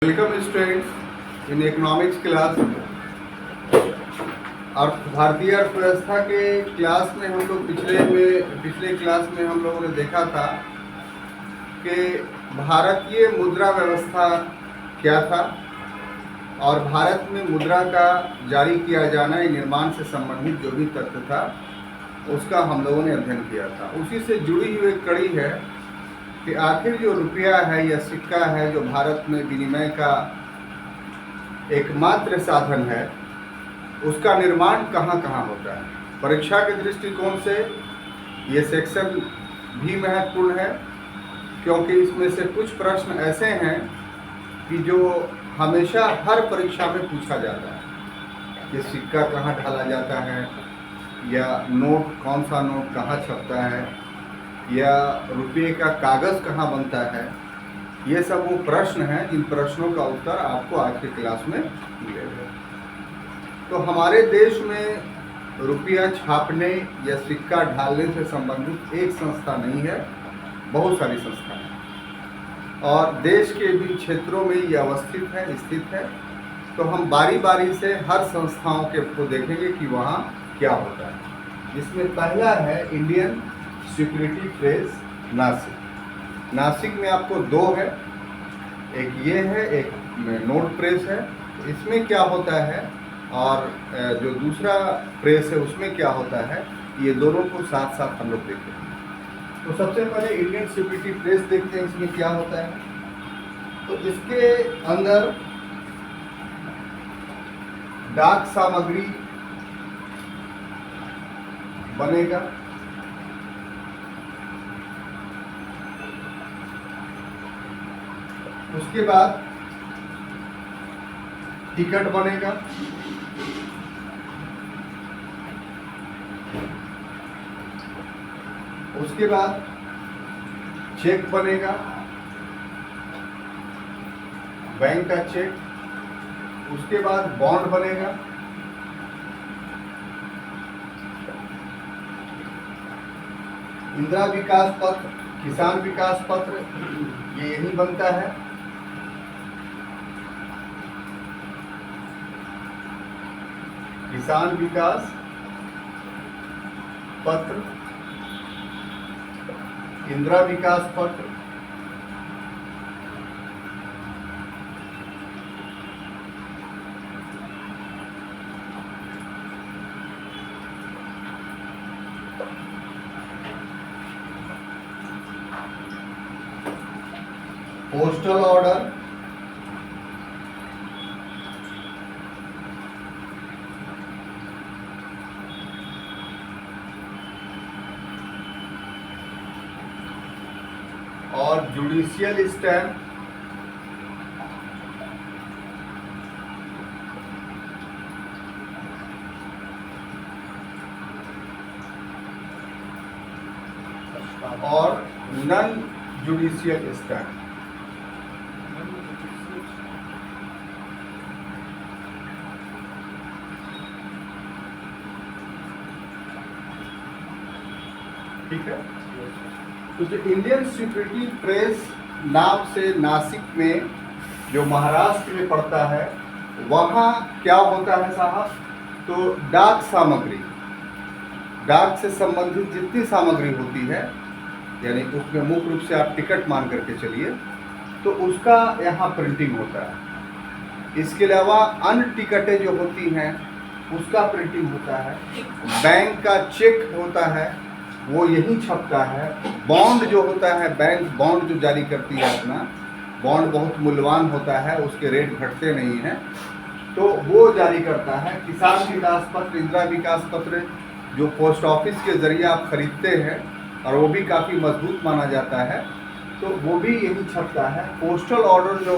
Welcome students in economics class. और भारतीय अर्थव्यवस्था के क्लास में हम लोग पिछले क्लास में हम लोगों ने देखा था कि भारतीय मुद्रा व्यवस्था क्या था और भारत में मुद्रा का जारी किया जाना या निर्माण से संबंधित जो भी तथ्य था उसका हम लोगों ने अध्ययन किया था। उसी से जुड़ी हुई एक कड़ी है कि आखिर जो रुपया है या सिक्का है जो भारत में विनिमय का एकमात्र साधन है उसका निर्माण कहाँ कहाँ होता है। परीक्षा के दृष्टिकोण से ये सेक्शन भी महत्वपूर्ण है क्योंकि इसमें से कुछ प्रश्न ऐसे हैं कि जो हमेशा हर परीक्षा में पूछा जाता है कि सिक्का कहाँ ढाला जाता है या नोट कौन सा नोट कहाँ छपता है या रुपये का कागज़ कहाँ बनता है। ये सब वो प्रश्न हैं जिन प्रश्नों का उत्तर आपको आज के क्लास में मिलेगा। तो हमारे देश में रुपया छापने या सिक्का ढालने से संबंधित एक संस्था नहीं है, बहुत सारी संस्थाएं हैं और देश के भी क्षेत्रों में ये स्थित है। तो हम बारी बारी से हर संस्थाओं के को देखेंगे कि वहाँ क्या होता है। इसमें पहला है इंडियन सिक्योरिटी प्रेस नासिक में आपको दो है, एक ये है एक नोट प्रेस है। इसमें क्या होता है और जो दूसरा प्रेस है उसमें क्या होता है, ये दोनों को साथ साथ हम लोग देखेंगे। तो सबसे पहले इंडियन सिक्योरिटी प्रेस देखते हैं इसमें क्या होता है। तो इसके अंदर डाक सामग्री बनेगा, उसके बाद टिकट बनेगा, उसके बाद चेक बनेगा, बैंक का चेक, उसके बाद बॉन्ड बनेगा, इंदिरा विकास पत्र, किसान विकास पत्र ये यही बनता है। किसान विकास पत्र, इंदिरा विकास पत्र, पोस्टल ऑर्डर, और जुडिशियल स्टैम्प, और नॉन जुडिशियल स्टैम्प। ठीक है। तो जो इंडियन सिक्योरिटी प्रेस नाम से नासिक में जो महाराष्ट्र में पड़ता है वहाँ क्या होता है साहब, तो डाक सामग्री, डाक से संबंधित जितनी सामग्री होती है यानी उसमें मुख्य रूप से आप टिकट मान करके चलिए तो उसका यहाँ प्रिंटिंग होता है। इसके अलावा अन्य टिकटें जो होती हैं उसका प्रिंटिंग होता है, बैंक का चेक होता है वो यही छपता है, बॉन्ड जो होता है बैंक बॉन्ड जो जारी करती है अपना बॉन्ड बहुत मूल्यवान होता है, उसके रेट घटते नहीं हैं तो वो जारी करता है। किसान विकास पत्र, इंदिरा विकास पत्र जो पोस्ट ऑफिस के ज़रिए आप खरीदते हैं और वो भी काफ़ी मजबूत माना जाता है तो वो भी यही छपता है। पोस्टल ऑर्डर जो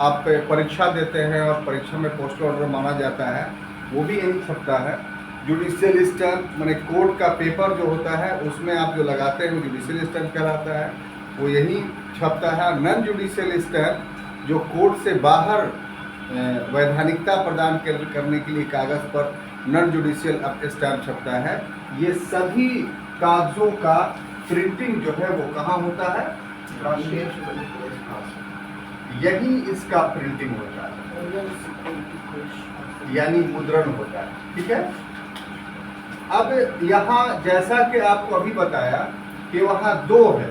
आप परीक्षा देते हैं और परीक्षा में पोस्टल ऑर्डर माना जाता है वो भी यही छपता है। जुडिशियल स्टैम्प माने कोर्ट का पेपर जो होता है उसमें आप जो लगाते हैं वो जुडिशियल स्टैम्प कहलाता है, वो यही छपता है। नॉन जुडिशियल स्टैम्प जो कोर्ट से बाहर वैधानिकता प्रदान करने के लिए कागज़ पर नॉन जुडिशियल स्टैम्प छपता है। ये सभी कागज़ों का प्रिंटिंग जो है वो कहाँ होता है, यही इसका प्रिंटिंग होता है, यानी मुद्रण होता है। ठीक है। अब यहाँ जैसा कि आपको अभी बताया कि वहाँ दो है,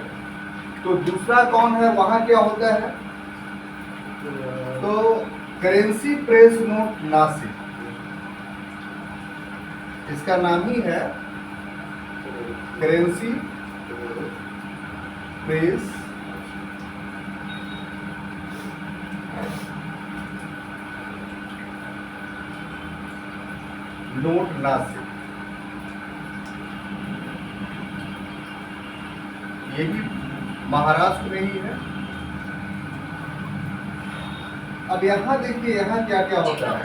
तो दूसरा कौन है, वहाँ क्या होता है, तो करेंसी प्रेस नोट नासिक, इसका नाम ही है करेंसी प्रेस नोट नासिक, ये भी महाराष्ट्र में ही है। अब यहाँ देखिए यहाँ क्या क्या होता है,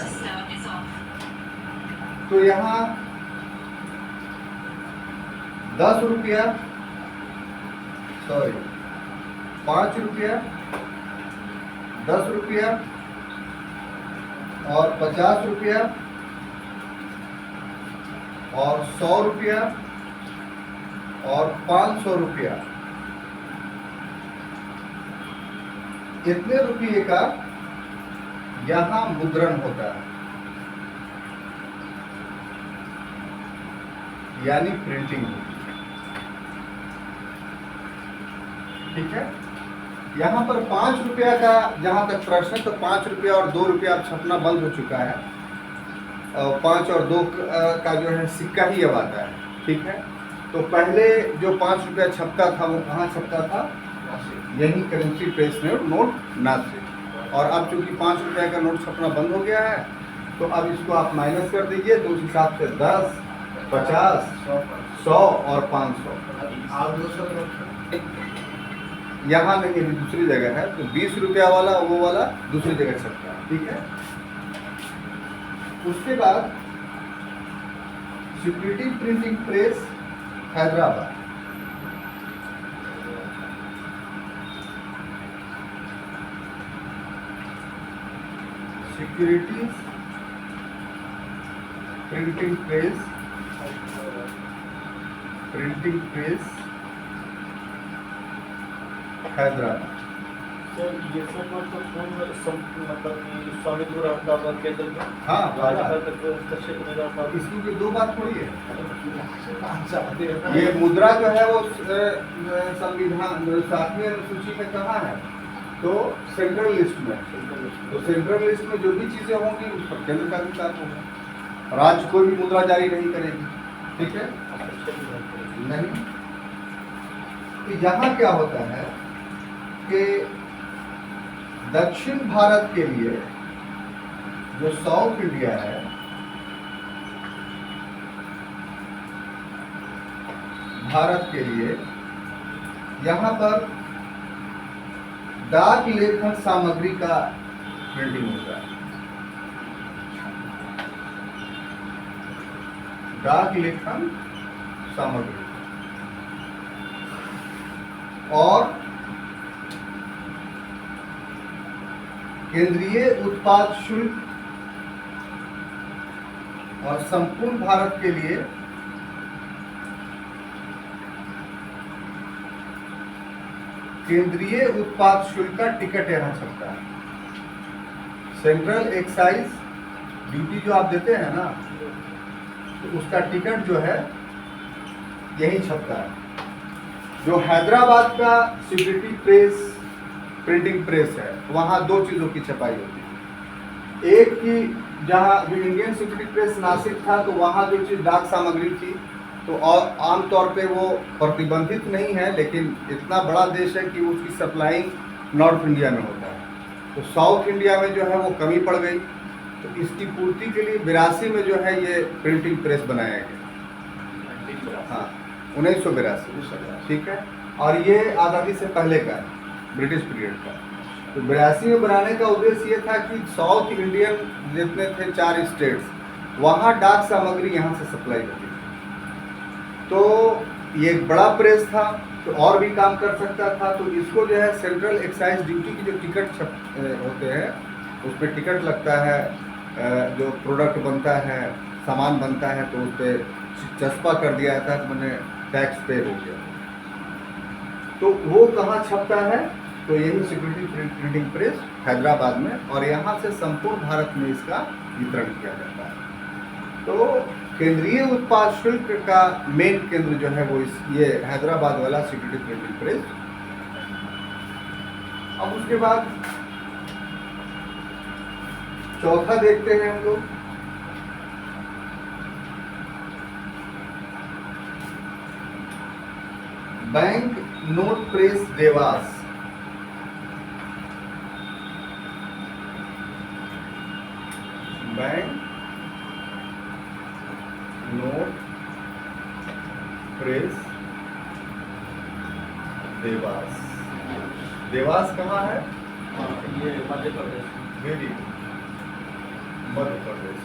तो यहाँ 10 रुपया, सॉरी 5 रुपया, 10 रुपया और 50 रुपया और 100 रुपया और 500 रुपया, इतने रुपये का यहाँ मुद्रण होता है, यानी प्रिंटिंग होती है। ठीक है। यहाँ पर 5 रुपया का जहाँ तक प्रश्न है, तो 5 रुपया और 2 रुपया अब छपना बंद हो चुका है, और 5 और 2 का जो है सिक्का ही अब आता है। ठीक है। तो पहले जो 5 रुपया छपता था वो कहाँ छपता था, यही करेंसी प्रेस नोट नासिक। और अब चूंकि 5 रुपये का नोट छपना बंद हो गया है, तो अब इसको आप माइनस कर दीजिए, तो उस हिसाब से 10, 50, 100 और 500। यहाँ नहीं, अभी दूसरी जगह है, तो 20 रुपया वाला वो वाला दूसरी जगह छपता है। ठीक है। उसके बाद security printing press Hyderabad, security printing press Hyderabad. Sir ये सब मतलब पूर्ण मतलब स्वामित्व रहता है केंद्र में। हाँ, इसमें इसमें 2 बात थोड़ी है। ये मुद्रा जो है वो संविधान 7वीं अनुसूची में कहाँ है, तो सेंट्रल लिस्ट में। तो सेंट्रल लिस्ट में जो भी चीजें होंगी उस पर केंद्र का अधिकार होगा, राज्य कोई भी मुद्रा जारी नहीं करेगी। ठीक है। नहीं, तो यहाँ क्या होता है कि दक्षिण भारत के लिए जो साउथ इंडिया है, भारत के लिए यहाँ पर डाक लेखन सामग्री का प्रिंटिंग होता है, डाक लेखन सामग्री। और केंद्रीय उत्पाद शुल्क और संपूर्ण भारत के लिए केंद्रीय उत्पाद शुल्क का टिकट यहाँ छपता है। सेंट्रल एक्साइज ड्यूटी जो आप देते हैं ना, तो उसका टिकट जो है यही छपता है। जो हैदराबाद का सिक्योरिटी प्रेस प्रिंटिंग प्रेस है, वहाँ 2 चीज़ों की छपाई होती है। एक की जहाँ जो इंडियन सिक्योरिटी प्रेस नासिक था, तो वहाँ जो चीज़ डाक सामग्री थी, तो आमतौर पे वो प्रतिबंधित नहीं है, लेकिन इतना बड़ा देश है कि उसकी सप्लाइंग नॉर्थ इंडिया में होता है। तो साउथ इंडिया में जो है वो कमी पड़ गई, तो इसकी पूर्ति के लिए 82 में जो है ये प्रिंटिंग प्रेस बनाया गया। हाँ, 1982। ठीक है। और ये आज़ादी से पहले का है, ब्रिटिश पीरियड का। तो 82 में बनाने का उद्देश्य ये था कि साउथ इंडियन जितने थे 4 स्टेट्स, वहाँ डाक सामग्री यहाँ से सप्लाई होती थी। तो ये एक बड़ा प्रेस था, तो और भी काम कर सकता था। तो इसको जो है सेंट्रल एक्साइज ड्यूटी की जो टिकट होते हैं, उस पर टिकट लगता है, जो प्रोडक्ट बनता है, सामान बनता है, तो उस पर चस्पा कर दिया जाता है, तो मैंने टैक्स पे हो गया। तो वो कहाँ छपता है, तो यही सिक्योरिटी प्रिंटिंग प्रेस हैदराबाद में, और यहाँ से संपूर्ण भारत में इसका वितरण किया जाता है। तो केंद्रीय उत्पाद शुल्क का मेन केंद्र जो है वो ये हैदराबाद वाला सिक्योरिटी प्रिंटिंग प्रेस। अब उसके बाद चौथा देखते हैं हम लोग, bank note press Dewas. Bank note press Dewas. Dewas कहाँ है? ये मध्य प्रदेश। Very good, Madhya Pradesh.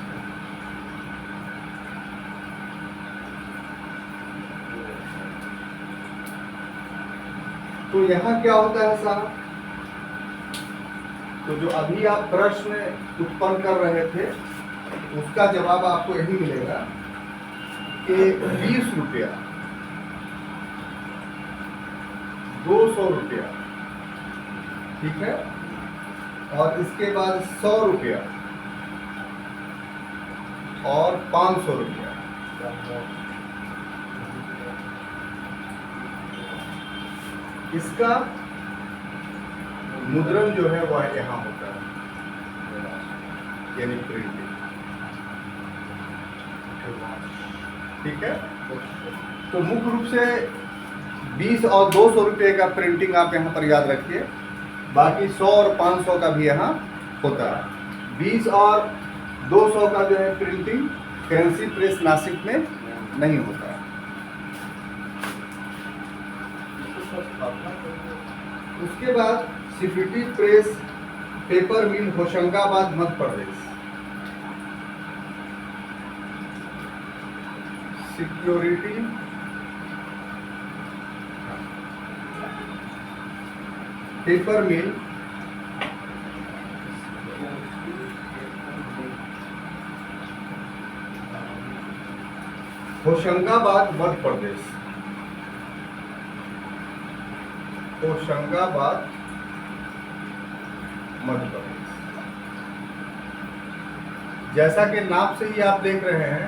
तो यहाँ क्या होता है साहब? तो जो अभी आप प्रश्न उत्पन्न कर रहे थे उसका जवाब आपको यही मिलेगा कि 20 रुपया, 200 रुपया, ठीक है, और इसके बाद 100 रुपया और 500 रुपया। इसका मुद्रण जो है वह यहाँ होता है, यानी प्रिंटिंग, ठीक है। तो मुख्य रूप से 20 और 200 रुपये का प्रिंटिंग आप यहाँ पर याद रखिए, बाकी 100 और 500 का भी यहाँ होता है। 20 और 200 का जो है प्रिंटिंग करेंसी प्रेस नासिक में नहीं होता है। उसके बाद सिक्योरिटी प्रेस पेपर मिल होशंगाबाद मध्य प्रदेश। सिक्योरिटी पेपर मिल होशंगाबाद मध्य प्रदेश। होशंगाबाद मध्य प्रदेश। जैसा कि नाम से ही आप देख रहे हैं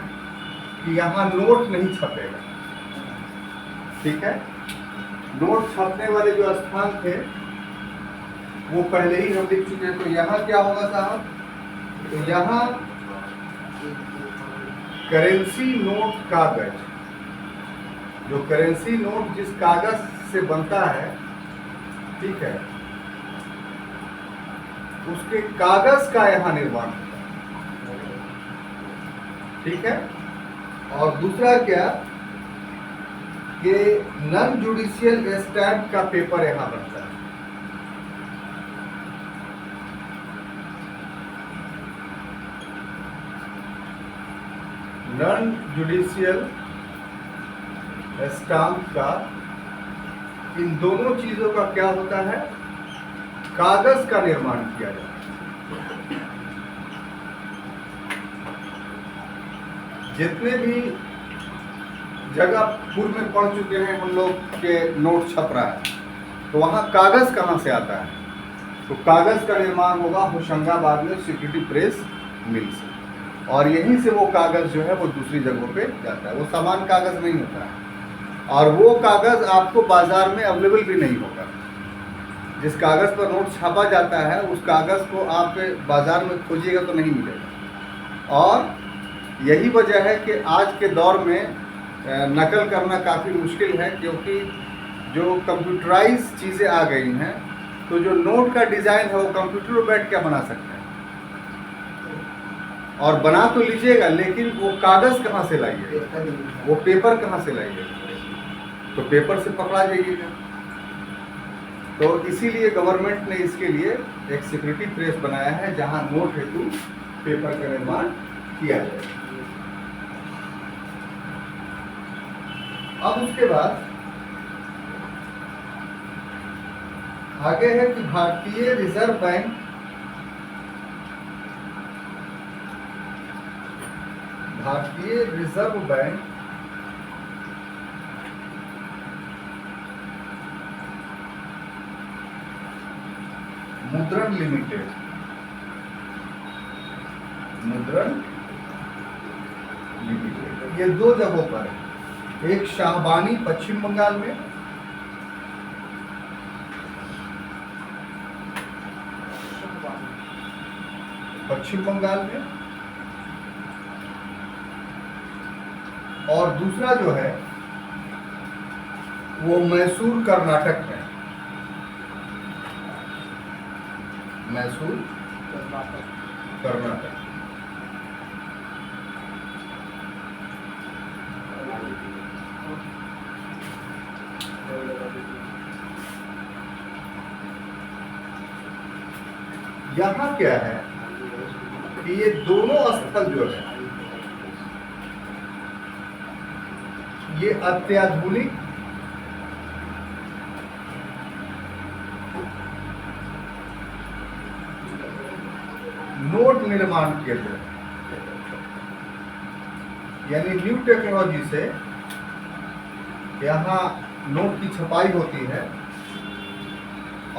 कि यहाँ नोट नहीं छपेगा, ठीक है। नोट छपने वाले जो स्थान थे वो पहले ही हम लिख चुके हैं। तो यहाँ क्या होगा साहब? तो यहाँ करेंसी नोट कागज, जो करेंसी नोट जिस कागज से बनता है, ठीक है, उसके कागज का यहाँ निर्माण होता है, ठीक है। और दूसरा क्या कि नॉन जुडिशियल स्टैम्प का पेपर यहाँ बनता है। नॉन जुडिशियल स्टाम्प का, इन दोनों चीजों का क्या होता है? कागज का निर्माण किया जाता है। जितने भी जगह पूर्व में पढ़ चुके हैं हम लोग के नोट छप रहा है, तो वहाँ कागज कहाँ से आता है? तो कागज का निर्माण होगा होशंगाबाद में सिक्योरिटी प्रेस मिल से, और यहीं से वो कागज जो है वो दूसरी जगहों पे जाता है। वो समान कागज नहीं होता है, और वो कागज आपको बाजार में अवेलेबल भी नहीं होगा। जिस कागज पर नोट छापा जाता है उस कागज को आप बाजार में खोजिएगा तो नहीं मिलेगा। और यही वजह है कि आज के दौर में नकल करना काफ़ी मुश्किल है, क्योंकि जो कंप्यूटराइज चीज़ें आ गई हैं, तो जो नोट का डिज़ाइन है वो कंप्यूटर पर बैठ के बना सकते हैं, और बना तो लीजिएगा लेकिन वो कागज़ कहाँ से लाइएगा, वो पेपर कहाँ से लाइएगा? तो पेपर से पकड़ा जाइएगा। तो इसीलिए गवर्नमेंट ने इसके लिए एक सिक्योरिटी प्रेस बनाया है जहां नोट हेतु पेपर का निर्माण किया जाए। अब उसके बाद आगे है कि भारतीय रिजर्व बैंक मुद्रण लिमिटेड, मुद्रण लिमिटेड, ये दो जगहों पर है। एक शाहबानी पश्चिम बंगाल में, पश्चिम बंगाल में, और दूसरा जो है वो मैसूर कर्नाटक में, मैसूर कर्नाटक। यहाँ क्या है कि ये दोनों स्थल जो है ये अत्याधुनिक नोट निर्माण केंद्र, यानी न्यू टेक्नोलॉजी से यहाँ नोट की छपाई होती है।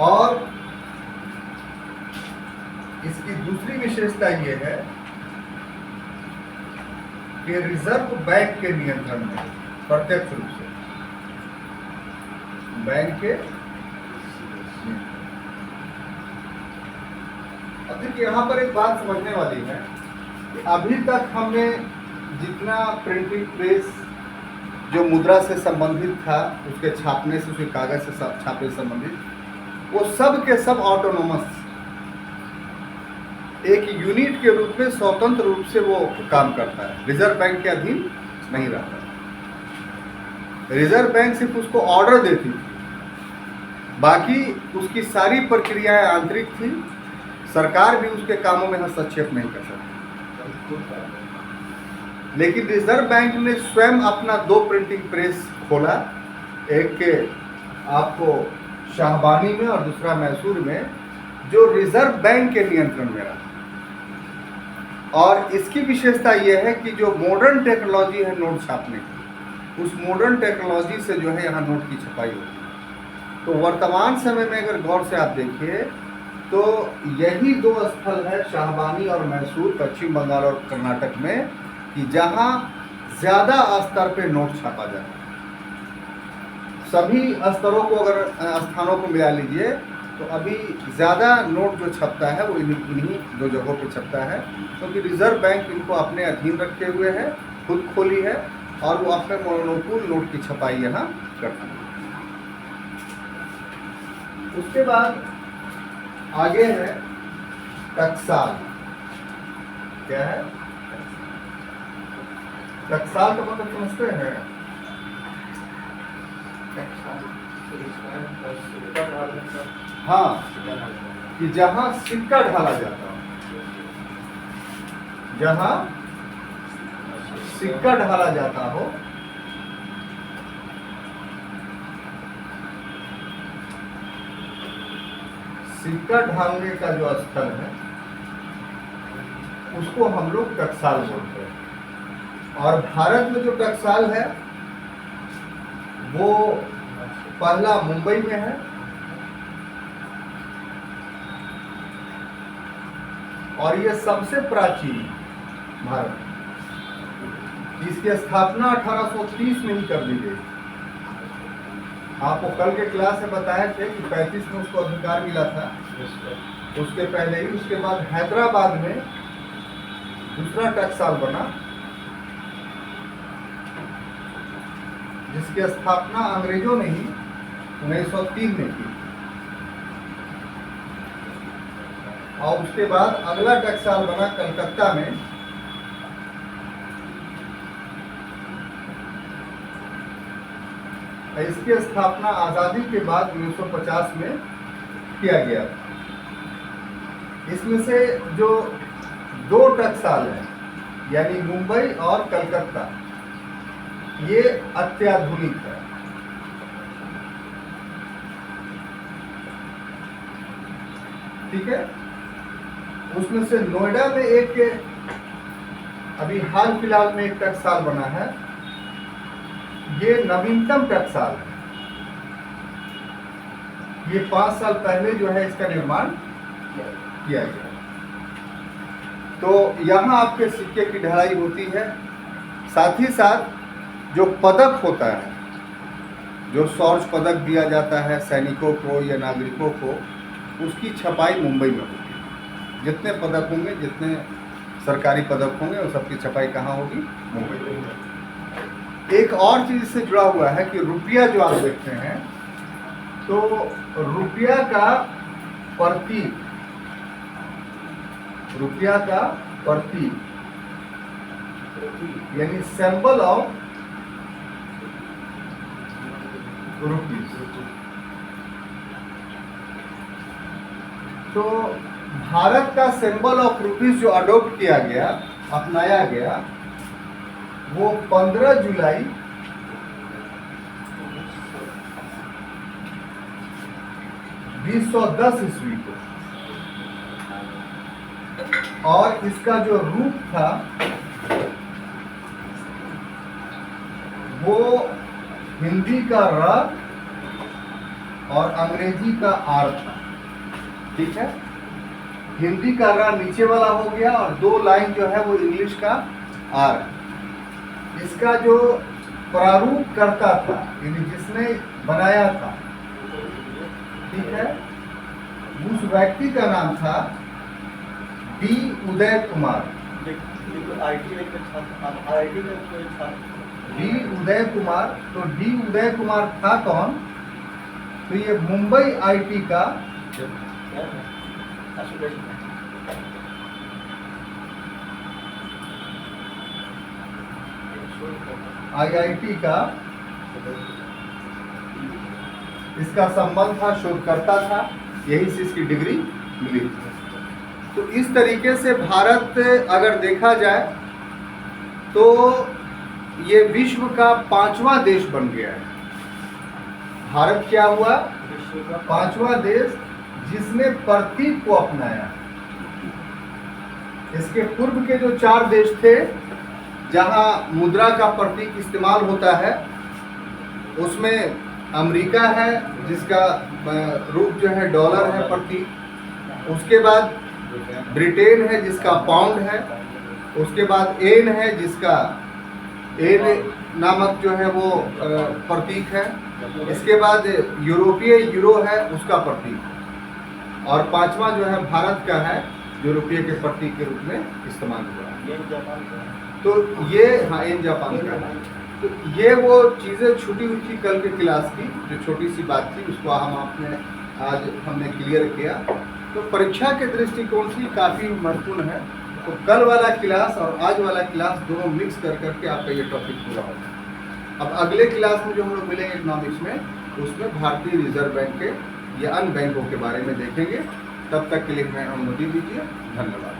और इसकी दूसरी विशेषता ये है कि रिजर्व बैंक के नियंत्रण में, प्रत्यक्ष रूप से बैंक के। अब देखिए यहाँ पर एक बात समझने वाली है कि अभी तक हमने जितना प्रिंटिंग प्रेस जो मुद्रा से संबंधित था, उसके छापने से, उसके कागज से छापने से संबंधित, वो सब के सब ऑटोनोमस एक यूनिट के रूप में स्वतंत्र रूप से वो काम करता है, रिजर्व बैंक के अधीन नहीं रहता। रिजर्व बैंक सिर्फ उसको ऑर्डर देती थी, बाकी उसकी सारी प्रक्रियाएं आंतरिक थी। सरकार भी उसके कामों में हस्तक्षेप नहीं कर सकती। लेकिन रिजर्व बैंक ने स्वयं अपना 2 प्रिंटिंग प्रेस खोला, एक के आपको शाहबानी में और दूसरा मैसूर में, जो रिजर्व बैंक के नियंत्रण में रहा। और इसकी विशेषता यह है कि जो मॉडर्न टेक्नोलॉजी है नोट छापने की, उस मॉडर्न टेक्नोलॉजी से जो है यहाँ नोट की छपाई होती है। तो वर्तमान समय में अगर गौर से आप देखिए तो यही 2 स्थल है, शाहबानी और मैसूर, पश्चिम बंगाल और कर्नाटक में, कि जहाँ ज़्यादा स्तर पे नोट छापा जाता है। सभी स्तरों को अगर स्थानों को मिला लीजिए तो अभी ज़्यादा नोट जो छपता है वो इन्हीं 2 जगहों पे छपता है, क्योंकि रिजर्व बैंक इनको अपने अधीन रखे हुए है, खुद खोली है, और वो अपने मोनोपोल नोट की छपाई यहाँ करता है। उसके बाद आगे है टकसाल। क्या है टकसाल का मतलब समझते हैं? हाँ, कि जहां सिक्का ढाला जाता हो, जहां सिक्का ढाला जाता हो, सिक्का ढालने का जो स्थल है उसको हम लोग टकसाल बोलते हैं। और भारत में जो टकसाल है वो पहला मुंबई में है, और ये सबसे प्राचीन भारत, इसकी स्थापना 1830 में ही कर दी गई। आपको कल के क्लास में बताए थे कि 35 में उसको अधिकार मिला था, उसके पहले ही। उसके बाद हैदराबाद में दूसरा टकसाल बना, जिसकी स्थापना अंग्रेजों ने ही 1903 में की। और उसके बाद अगला टकसाल बना कलकत्ता में, इसकी स्थापना आज़ादी के बाद 1950 में किया गया। इसमें से जो 2 टकसाल हैं, यानी मुंबई और कलकत्ता, ये अत्याधुनिक है। ठीक है। उसमें से नोएडा में एक अभी हाल फिलहाल में एक टकसाल बना है, ये नवीनतम टकसाल है। ये 5 साल पहले जो है इसका निर्माण किया गया। तो यहाँ आपके सिक्के की ढलाई होती है। साथ ही साथ जो पदक होता है, जो शौर्य पदक दिया जाता है सैनिकों को या नागरिकों को, उसकी छपाई मुंबई में होगी। जितने पदक होंगे, जितने सरकारी पदक होंगे, उन सबकी छपाई कहाँ होगी? मुंबई में होगी। एक और चीज़ से जुड़ा हुआ है कि रुपया जो आप देखते हैं, तो रुपया का प्रतीक, रुपया का प्रतीक यानी सिंबल ऑफ रुपीज। तो भारत का सिंबल ऑफ रुपीज जो अडॉप्ट किया गया, अपनाया गया, वो 15 जुलाई 2010 ईस्वी को, और इसका जो रूप था वो हिंदी का र और अंग्रेजी का आर था। ठीक है, हिंदी का र नीचे वाला हो गया और 2 लाइन जो है वो इंग्लिश का आर। इसका जो प्रारूप करता था, यानी जिसने बनाया था, ठीक है, उस व्यक्ति का नाम था डी उदय कुमार। डी उदय कुमार। तो डी उदय कुमार था कौन? तो ये मुंबई आईटी का आईआईटी का इसका संबंध था, शोधकर्ता था, यही से इसकी डिग्री मिली थी। तो इस तरीके से भारत अगर देखा जाए तो ये विश्व का 5वां देश बन गया है। भारत क्या हुआ? विश्व का 5वां देश जिसने प्रतीक को अपनाया। इसके पूर्व के जो 4 देश थे जहां मुद्रा का प्रतीक इस्तेमाल होता है, उसमें अमेरिका है जिसका रूप जो है डॉलर है प्रतीक, उसके बाद ब्रिटेन है जिसका पाउंड है, उसके बाद एन है जिसका एन नामक जो है वो प्रतीक है, इसके बाद यूरोपीय यूरो है उसका प्रतीक, और 5वां जो है भारत का है जो रुपये के प्रतीक के रूप में इस्तेमाल हुआ है। तो ये हाँ, एन जापान का है। तो ये वो चीज़ें छूटी हुई थी कल के क्लास की, जो छोटी सी बात थी, उसको आज हमने क्लियर किया। तो परीक्षा के दृष्टिकोण से काफ़ी महत्वपूर्ण है। तो कल वाला क्लास और आज वाला क्लास दोनों मिक्स कर करके आपका ये टॉपिक पूरा होगा। अब अगले क्लास में जो हम लोग मिलेंगे इकोनॉमिक्स में, उसमें भारतीय रिजर्व बैंक के या अन्य बैंकों के बारे में देखेंगे। तब तक के लिए मैं अनुमति दीजिए। धन्यवाद।